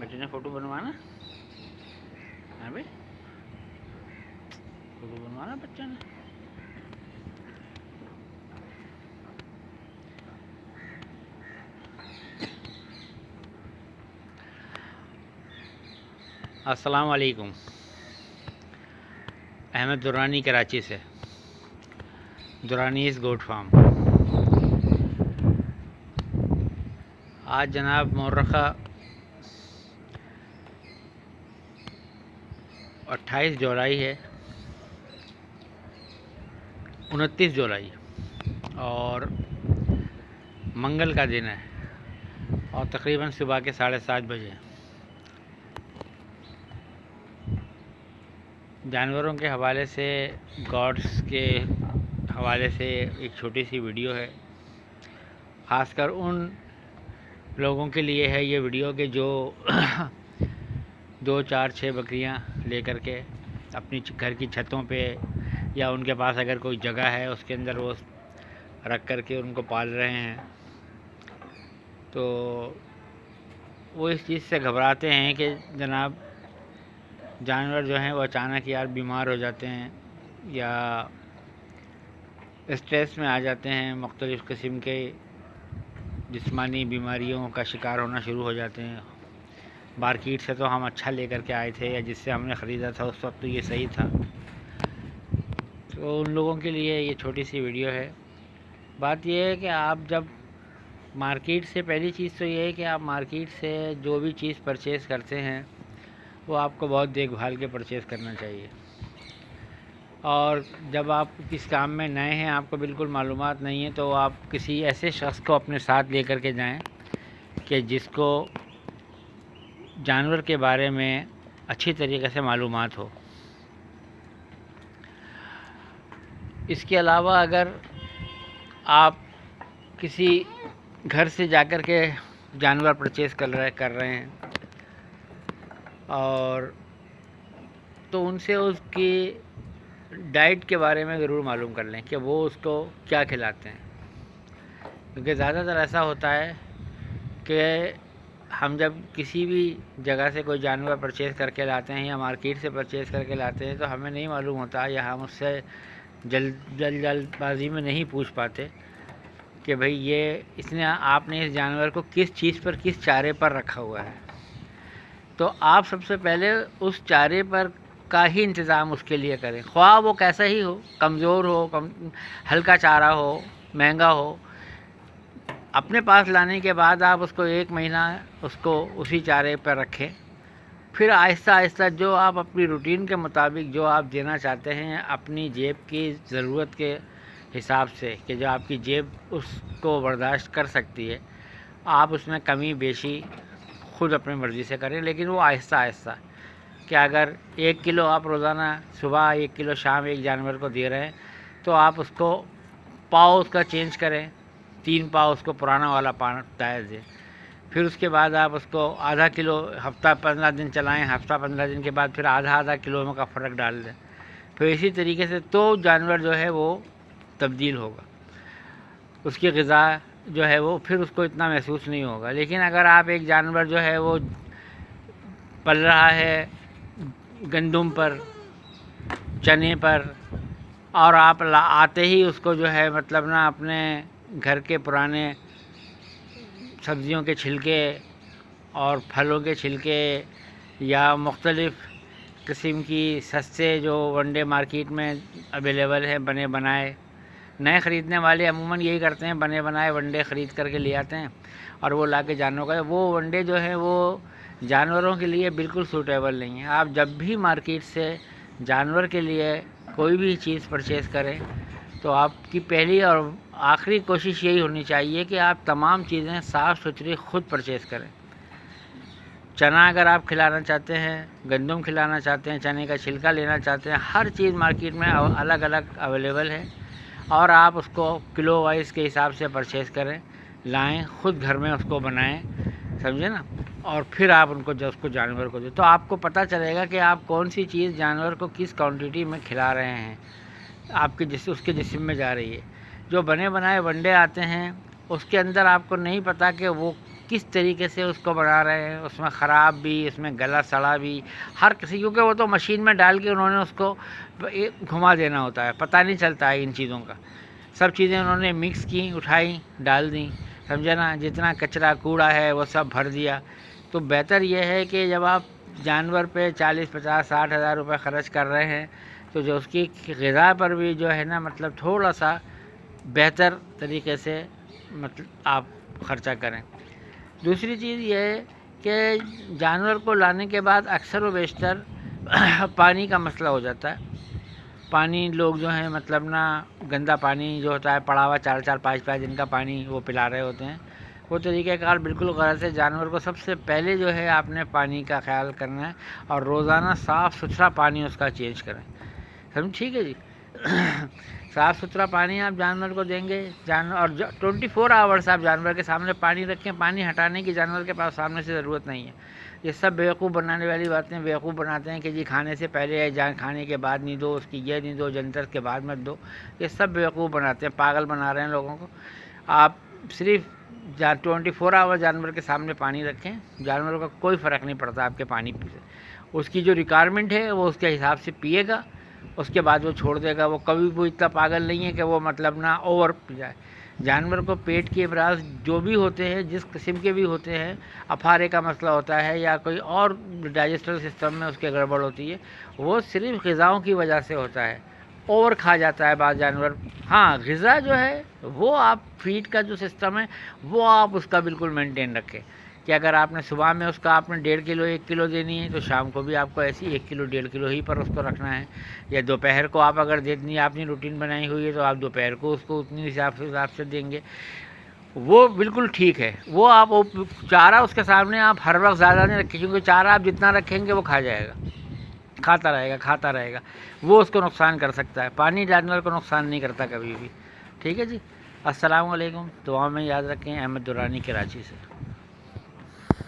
बेटे ने फ़ोटो बनवाना है भाई, फ़ोटो बनवाना बच्चा ने। अस्सलाम वालेकुम। अहमद दुरानी कराची से, दुरानीज़ गोट फार्म। आज जनाब मौरखा 28 जुलाई है, 29 जुलाई और मंगल का दिन है और तकरीबन सुबह के 7:30 बजे। जानवरों के हवाले से, गॉड्स के हवाले से एक छोटी सी वीडियो है। ख़ासकर उन लोगों के लिए है ये वीडियो के जो 2, 4, 6 बकरियां लेकर के अपनी घर की छतों पे या उनके पास अगर कोई जगह है उसके अंदर वो रख कर के उनको पाल रहे हैं, तो वो इस चीज़ से घबराते हैं कि जनाब जानवर जो हैं वो अचानक यार बीमार हो जाते हैं या स्ट्रेस में आ जाते हैं, मुख्तलिफ़ किस्म के जिस्मानी बीमारियों का शिकार होना शुरू हो जाते हैं। मार्केट से तो हम अच्छा लेकर के आए थे या जिससे हमने ख़रीदा था उस वक्त तो ये सही था। तो उन लोगों के लिए ये छोटी सी वीडियो है। बात ये है कि आप जब मार्केट से, पहली चीज़ तो ये है कि आप मार्केट से जो भी चीज़ परचेज़ करते हैं वो आपको बहुत देखभाल के परचेज़ करना चाहिए। और जब आप किस काम में नए हैं, आपको बिल्कुल मालूमात नहीं है, तो आप किसी ऐसे शख्स को अपने साथ लेकर के जाएं कि जिसको जानवर के बारे में अच्छी तरीके से मालूमात हो। इसके अलावा अगर आप किसी घर से जाकर के जानवर परचेज़ कर रहे हैं और तो उनसे उसकी डाइट के बारे में ज़रूर मालूम कर लें कि वो उसको क्या खिलाते हैं। क्योंकि ज़्यादातर ऐसा होता है कि हम जब किसी भी जगह से कोई जानवर परचेज़ करके लाते हैं या मार्केट से परचेज़ करके लाते हैं तो हमें नहीं मालूम होता या हम उससे जल्दबाजी में नहीं पूछ पाते कि भाई ये आपने इस जानवर को किस चीज़ पर, किस चारे पर रखा हुआ है। तो आप सबसे पहले उस चारे पर का ही इंतज़ाम उसके लिए करें, ख्वाह वो कैसा ही हो, कमज़ोर हो, हल्का चारा हो, महंगा हो। अपने पास लाने के बाद आप उसको 1 महीना उसको उसी चारे पर रखें। फिर आहिस्ता आहिस्ता जो आप अपनी रूटीन के मुताबिक जो आप देना चाहते हैं, अपनी जेब की ज़रूरत के हिसाब से कि जो आपकी जेब उसको बर्दाश्त कर सकती है, आप उसमें कमी बेशी खुद अपनी मर्ज़ी से करें, लेकिन वो आहिस्ता आहिस्ता। कि अगर 1 किलो आप रोज़ाना सुबह 1 किलो शाम एक जानवर को दे रहे हैं तो आप उसको पाव उसका चेंज करें, 3 पाव उसको पुराना वाला पानी डाल दें। फिर उसके बाद आप उसको आधा किलो हफ़्ता 15 दिन चलाएं, हफ़्ता 15 दिन के बाद फिर आधा किलो का फ़र्क डाल दें। फिर इसी तरीके से तो जानवर जो है वो तब्दील होगा, उसकी ग़िज़ा जो है वो फिर उसको इतना महसूस नहीं होगा। लेकिन अगर आप एक जानवर जो है वो पल रहा है गंदम पर, चने पर, और आप आते ही उसको जो है मतलब ना अपने घर के पुराने सब्ज़ियों के छिलके और फलों के छिलके या मुख्तलिफ़ किस्म की सस्ते जो वनडे मार्केट में अवेलेबल हैं बने बनाए, नए ख़रीदने वाले अमूमन यही करते हैं, बने बनाए वनडे ख़रीद करके ले आते हैं और वो ला के जानवरों का, वो वनडे जो है वो जानवरों के लिए बिल्कुल सूटेबल नहीं है। आप जब भी मार्केट से जानवर के लिए कोई भी चीज़ परचेज़ करें तो आपकी पहली और आखिरी कोशिश यही होनी चाहिए कि आप तमाम चीज़ें साफ़ सुथरी खुद परचेज़ करें। चना अगर आप खिलाना चाहते हैं, गंदम खिलाना चाहते हैं, चने का छिलका लेना चाहते हैं, हर चीज़ मार्केट में अलग अलग अवेलेबल है और आप उसको किलो वाइज़ के हिसाब से परचेज़ करें, लाएं, ख़ुद घर में उसको बनाएं, समझे ना, और फिर आप उसको जानवर को दें। तो आपको पता चलेगा कि आप कौन सी चीज़ जानवर को किस क्वांटिटी में खिला रहे हैं, आपके उसके जिस्म में जा रही है। जो बने बनाए वनडे आते हैं उसके अंदर आपको नहीं पता कि वो کس طریقے سے اس کو بنا رہے ہیں، اس میں خراب بھی، اس میں گلا سڑا بھی، ہر کسی، کیونکہ وہ تو مشین میں ڈال کے انہوں نے اس کو گھما دینا ہوتا ہے، پتہ نہیں چلتا ہے ان چیزوں کا. سب چیزیں انہوں نے مکس کی، اٹھائی، ڈال دیں، سمجھا نا، جتنا کچرا کوڑا ہے وہ سب بھر دیا. تو بہتر یہ ہے کہ جب آپ جانور پہ 40-50-60 ہزار روپے خرچ کر رہے ہیں تو جو اس کی غذا پر بھی جو ہے نا مطلب تھوڑا سا بہتر طریقے سے مطلب آپ خرچہ کریں. دوسری چیز یہ ہے کہ جانور کو لانے کے بعد اکثر و بیشتر پانی کا مسئلہ ہو جاتا ہے. پانی لوگ جو ہیں مطلب نا گندا پانی جو ہوتا ہے پڑا ہوا 4-5 دن کا پانی وہ پلا رہے ہوتے ہیں. وہ طریقہ کار بالکل غلط ہے. جانور کو سب سے پہلے جو ہے آپ نے پانی کا خیال کرنا ہے اور روزانہ صاف ستھرا پانی اس کا چینج کریں. سمجھ ٹھیک ہے جی. صاف ستھرا پانی آپ جانور کو دیں گے، اور 24 آورس آپ جانور کے سامنے پانی رکھیں. پانی ہٹانے کی جانور کے پاس سامنے سے ضرورت نہیں ہے. یہ سب بیوقوف بنانے والی باتیں بیوقوف بناتے ہیں کہ جی کھانے سے پہلے ہے، کھانے کے بعد نہیں دو، اس کی یہ نہیں دو، جنتر کے بعد مت دو. یہ سب بیوقوف بناتے ہیں، پاگل بنا رہے ہیں لوگوں کو. آپ صرف 24 آور جانور کے سامنے پانی رکھیں. جانور کا کوئی فرق نہیں پڑتا آپ کے پانی سے. اس کی جو ریکوائرمنٹ ہے وہ اس کے حساب سے پیے گا، اس کے بعد وہ چھوڑ دے گا. وہ کبھی بھی اتنا پاگل نہیں ہے کہ وہ مطلب نہ اوور پی جائے. جانور کو پیٹ کے امراض جو بھی ہوتے ہیں، جس قسم کے بھی ہوتے ہیں، اپھارے کا مسئلہ ہوتا ہے یا کوئی اور ڈائجسٹو سسٹم میں اس کے گڑبڑ ہوتی ہے، وہ صرف غذاؤں کی وجہ سے ہوتا ہے. اوور کھا جاتا ہے بعض جانور. ہاں غذا جو ہے وہ آپ فیڈ کا جو سسٹم ہے وہ آپ اس کا بالکل مینٹین رکھیں کہ اگر آپ نے صبح میں اس کا آپ نے 1.5 کلو 1 کلو دینی ہے تو شام کو بھی آپ کو ایسی 1 کلو 1.5 کلو ہی پر اس کو رکھنا ہے. یا دوپہر کو آپ اگر دینی آپ نے روٹین بنائی ہوئی ہے تو آپ دوپہر کو اس کو اتنی حساب سے دیں گے. وہ بالکل ٹھیک ہے. وہ آپ چارہ اس کے سامنے آپ ہر وقت زیادہ نہیں رکھیں، کیونکہ چارہ آپ جتنا رکھیں گے وہ کھا جائے گا، کھاتا رہے گا. وہ اس کو نقصان کر سکتا ہے. پانی جانور کو نقصان نہیں کرتا کبھی بھی. ٹھیک ہے جی. السلام علیکم. دعا میں یاد رکھیں. احمد درانی کراچی سے.